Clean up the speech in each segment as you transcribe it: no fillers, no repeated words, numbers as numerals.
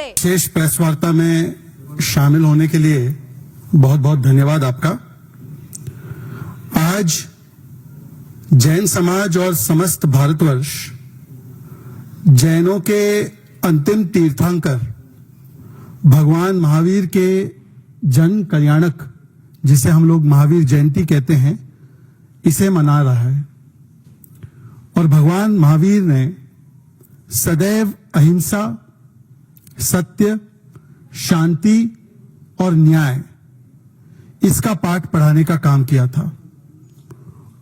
विशेष press वार्ता में शामिल होने के लिए बहुत बहुत धन्यवाद आपका। आज जैन समाज और समस्त भारतवर्ष जैनों के अंतिम तीर्थंकर भगवान महावीर के जन कल्याणक, जिसे हम लोग महावीर जयंती कहते हैं, इसे मना रहा है। और भगवान महावीर ने सदैव अहिंसा, सत्य, शांति और न्याय, इसका पाठ पढ़ाने का काम किया था।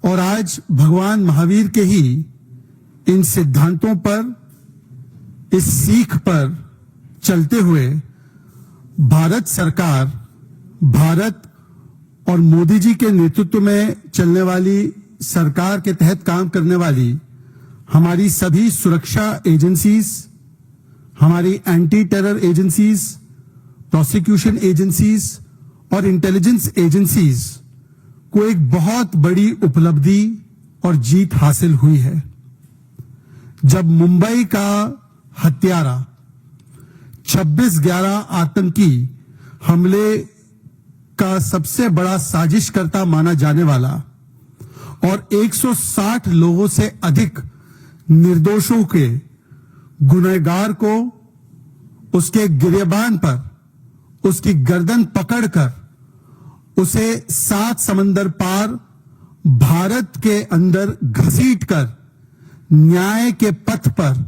और आज भगवान महावीर के ही इन सिद्धांतों पर, इस सीख पर चलते हुए भारत सरकार, भारत और मोदी जी के नेतृत्व में चलने वाली सरकार के तहत काम करने वाली हमारी सभी सुरक्षा एजेंसीज, हमारी anti terror agencies, prosecution agencies और इंटेलिजेंस एजेंसीज को एक बहुत बड़ी उपलब्धि और जीत हासिल हुई है। जब मुंबई का हत्यारा 26/11 आतंकी हमले का सबसे बड़ा साजिशकर्ता माना जाने वाला और 160 लोगों से अधिक निर्दोषों के गुनहगार को उसके गिरेबान पर उसकी गर्दन पकड़कर उसे 7 समंदर पार भारत के अंदर घसीटकर न्याय के पथ पर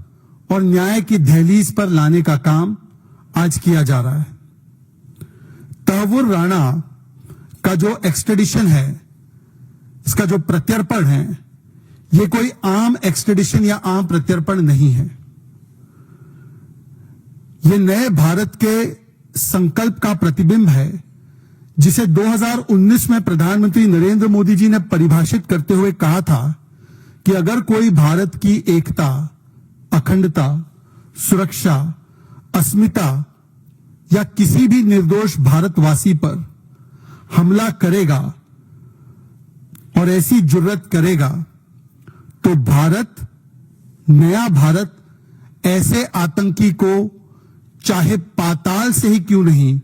और न्याय की दहलीज पर लाने का काम आज किया जा रहा है। तहव्वुर राणा का जो एक्सट्रेडिशन है, इसका जो प्रत्यर्पण है, ये कोई आम एक्सट्रेडिशन या आम प्रत्यर्पण नहीं है। ये नए भारत के संकल्प का प्रतिबिंब है, जिसे 2019 में प्रधानमंत्री नरेंद्र मोदी जी ने परिभाषित करते हुए कहा था कि अगर कोई भारत की एकता, अखंडता, सुरक्षा, अस्मिता या किसी भी निर्दोष भारतवासी पर हमला करेगा और ऐसी जुर्रत करेगा, तो भारत, नया भारत, ऐसे आतंकी को चाहे पाताल से ही क्यों नहीं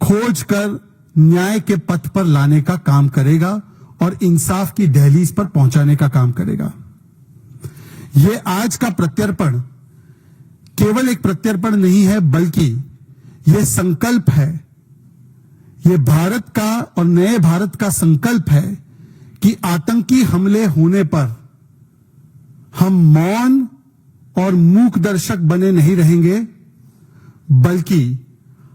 खोज कर न्याय के पथ पर लाने का काम करेगा और इंसाफ की दहलीज पर पहुंचाने का काम करेगा। यह आज का प्रत्यर्पण केवल एक प्रत्यर्पण नहीं है, बल्कि यह संकल्प है, यह भारत का और नए भारत का संकल्प है कि आतंकी हमले होने पर हम मौन और मूक दर्शक बने नहीं रहेंगे, बल्कि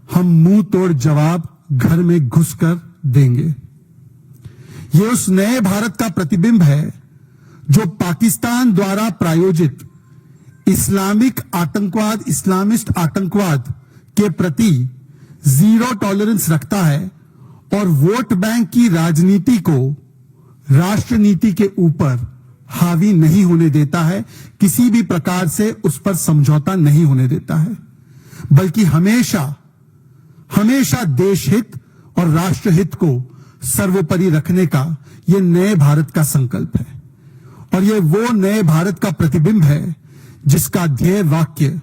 हम मुंह तोड़ जवाब घर में घुसकर देंगे। यह उस नए भारत का प्रतिबिंब है जो पाकिस्तान द्वारा प्रायोजित इस्लामिक आतंकवाद, इस्लामिस्ट आतंकवाद के प्रति जीरो टॉलरेंस रखता है और वोट बैंक की राजनीति को राष्ट्र नीति के ऊपर हावी नहीं होने देता है, किसी भी प्रकार से उस पर समझौता नहीं होने देता है, बल्कि हमेशा हमेशा देश हित और राष्ट्र हित को सर्वोपरि रखने का यह नए भारत का संकल्प है। और यह वो नए भारत का प्रतिबिंब है जिसका ध्येय वाक्य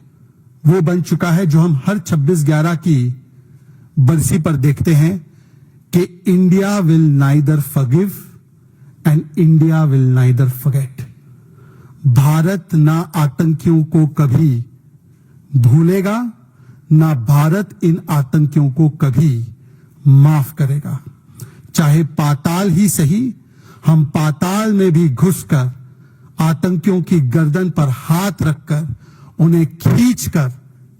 वो बन चुका है जो हम हर 26/11 की बरसी पर देखते हैं कि India will neither forgive and India will neither forget. Bharat ना आतंकियों को कभी भूलेगा, ना भारत इन आतंकियों को कभी माफ करेगा। चाहे पाताल ही सही, हम पाताल में भी घुसकर आतंकियों की गर्दन पर हाथ रखकर उन्हें खींचकर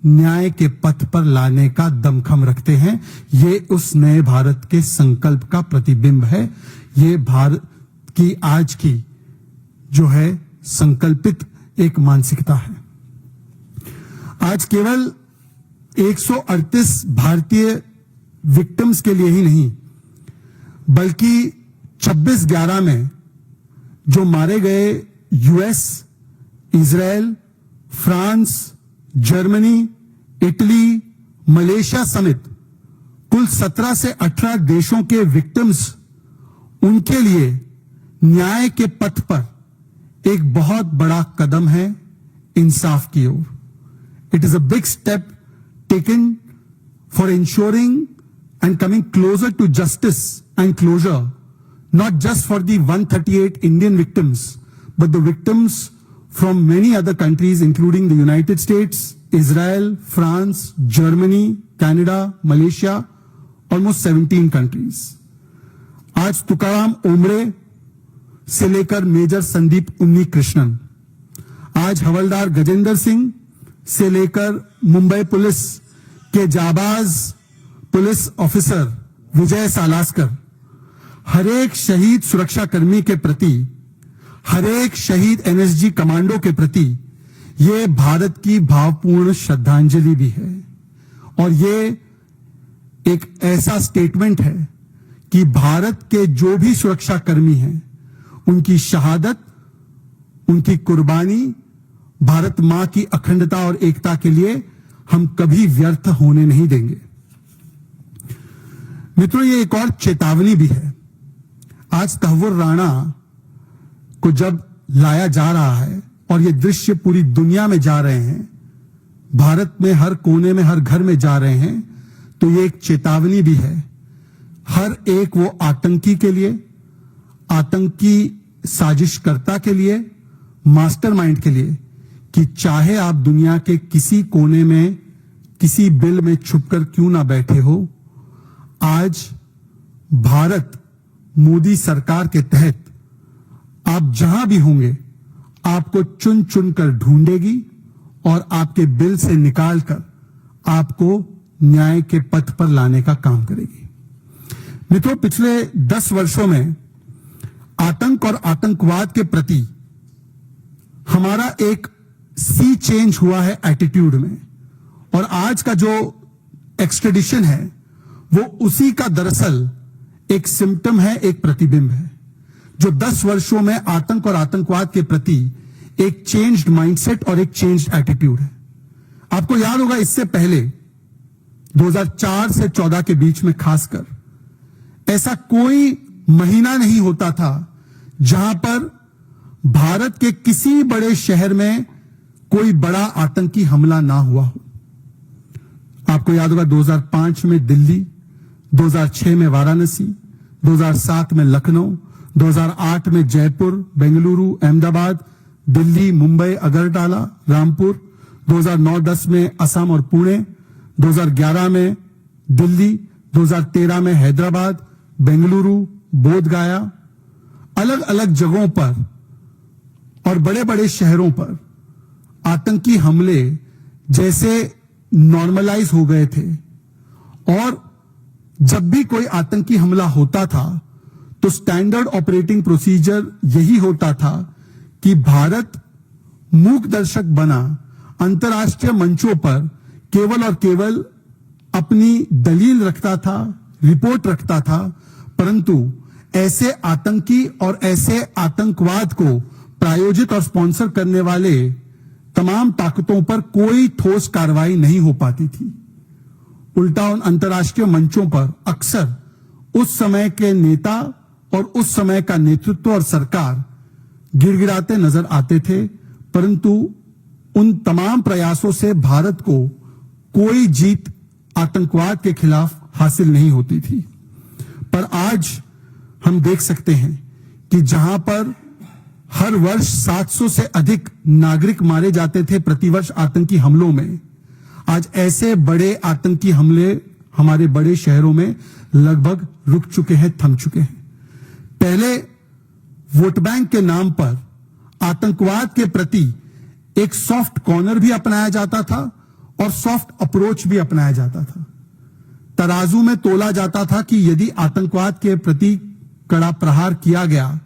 न्याय के पथ पर लाने का दमखम रखते हैं। ये उस नए भारत के संकल्प का प्रतिबिंब है। ये भारत की आज की जो है संकल्पित एक मानसिकता है। आज केवल 138 भारतीय विक्टिम्स के लिए ही नहीं, बल्कि 26/11 में जो मारे गए US, Israel, France, Germany, Italy, Malaysia समेत कुल 17 से 18 देशों के विक्टिम्स, उनके लिए न्याय के पथ पर एक बहुत बड़ा कदम है इंसाफ की ओर। It is a big step taken for ensuring and coming closer to justice and closure, not just for the 138 Indian victims, but the victims from many other countries, including the United States, Israel, France, Germany, Canada, Malaysia, almost 17 countries. आज Tukaram ombre से लेकर major Sandeep उन्नी कृष्णन, आज हवलदार गजेंद्र सिंह से लेकर Mumbai police के जाबाज police officer विजय सालास्कर, हर एक शहीद सुरक्षा कर्मी के प्रति, हर एक शहीद एनएसजी कमांडो के प्रति ये भारत की भावपूर्ण श्रद्धांजलि भी है। और ये एक ऐसा स्टेटमेंट है कि भारत के जो भी सुरक्षा कर्मी हैं, उनकी शहादत, उनकी कुर्बानी भारत मां की अखंडता और एकता के लिए हम कभी व्यर्थ होने नहीं देंगे। मित्रों, ये एक और चेतावनी भी है। आज तहव्वुर राणा को जब लाया जा रहा है और ये दृश्य पूरी दुनिया में जा रहे हैं, भारत में हर कोने में, हर घर में जा रहे हैं, तो ये एक चेतावनी भी है हर एक वो आतंकी के लिए, आतंकी साजिशकर्ता के लिए, मास्टरमाइंड के लिए, कि चाहे आप दुनिया के किसी कोने में, किसी बिल में छुपकर क्यों ना बैठे हो, आज भारत मोदी सरकार के तहत आप जहां भी होंगे, आपको चुन चुन कर ढूंढेगी और आपके बिल से निकालकर आपको न्याय के पथ पर लाने का काम करेगी। मित्रों, पिछले 10 वर्षों में आतंक और आतंकवाद के प्रति हमारा एक सी चेंज हुआ है एटीट्यूड में, और आज का जो एक्सट्रेडिशन है वो उसी का दरअसल एक सिम्टम है, एक प्रतिबिंब है, जो 10 वर्षों में आतंक और आतंकवाद के प्रति एक चेंज्ड माइंडसेट और एक चेंज्ड एटीट्यूड है। आपको याद होगा, इससे पहले 2004 से 14 के बीच में खासकर ऐसा कोई महीना नहीं होता था जहां पर भारत के किसी बड़े शहर में कोई बड़ा आतंकी हमला ना हुआ हो। आपको याद होगा 2005 में दिल्ली, 2006 में वाराणसी, 2007 में लखनऊ, 2008 में जयपुर, बेंगलुरु, अहमदाबाद, दिल्ली, मुंबई, अगरतला, रामपुर, 2009-10 में असम और पुणे, 2011 में दिल्ली, 2013 में हैदराबाद, बेंगलुरु, बोधगया, अलग अलग जगहों पर और बड़े बड़े शहरों पर आतंकी हमले जैसे नॉर्मलाइज हो गए थे। और जब भी कोई आतंकी हमला होता था तो स्टैंडर्ड ऑपरेटिंग प्रोसीजर यही होता था कि भारत मूक दर्शक बना अंतर्राष्ट्रीय मंचों पर केवल और केवल अपनी दलील रखता था, रिपोर्ट रखता था, परंतु ऐसे आतंकी और ऐसे आतंकवाद को प्रायोजित और स्पॉन्सर करने वाले तमाम ताकतों पर कोई ठोस कार्रवाई नहीं हो पाती थी। उल्टा उन अंतर्राष्ट्रीय मंचों पर अक्सर उस समय के नेता और उस समय का नेतृत्व और सरकार गिड़गिड़ाते नजर आते थे, परंतु उन तमाम प्रयासों से भारत को कोई जीत आतंकवाद के खिलाफ हासिल नहीं होती थी। पर आज हम देख सकते हैं कि जहां पर हर वर्ष 700 से अधिक नागरिक मारे जाते थे प्रतिवर्ष आतंकी हमलों में, आज ऐसे बड़े आतंकी हमले हमारे बड़े शहरों में लगभग रुक चुके हैं, थम चुके हैं। पहले वोट बैंक के नाम पर आतंकवाद के प्रति एक सॉफ्ट कॉर्नर भी अपनाया जाता था और सॉफ्ट अप्रोच भी अपनाया जाता था। तराजू में तोला जाता था कि यदि आतंकवाद के प्रति कड़ा प्रहार किया गया,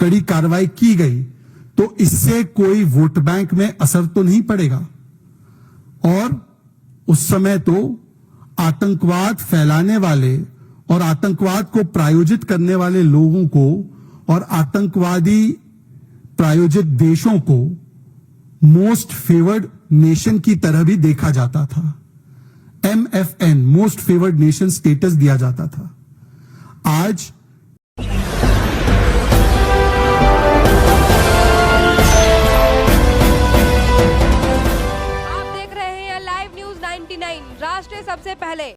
कड़ी कार्रवाई की गई, तो इससे कोई वोट बैंक में असर तो नहीं पड़ेगा। और उस समय तो आतंकवाद फैलाने वाले और आतंकवाद को प्रायोजित करने वाले लोगों को और आतंकवादी प्रायोजित देशों को मोस्ट फेवर्ड नेशन की तरह भी देखा जाता था। MFN, most favoured nation status दिया जाता था। आज आप देख रहे हैं लाइव न्यूज 99 राष्ट्र सबसे पहले।